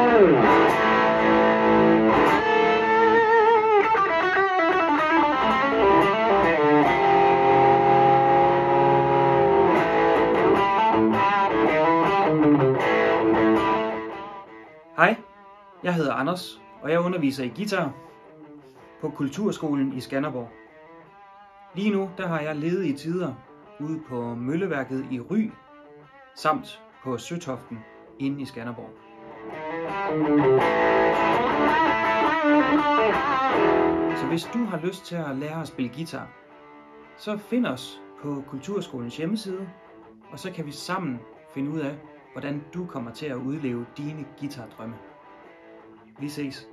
Hej, jeg hedder Anders, og jeg underviser i guitar på Kulturskolen i Skanderborg. Lige nu der har jeg ledige tider ude på Mølleværket i Ry, samt på Søtoften inde i Skanderborg. Så hvis du har lyst til at lære at spille guitar, så find os på Kulturskolens hjemmeside, og så kan vi sammen finde ud af, hvordan du kommer til at udleve dine guitardrømme. Vi ses.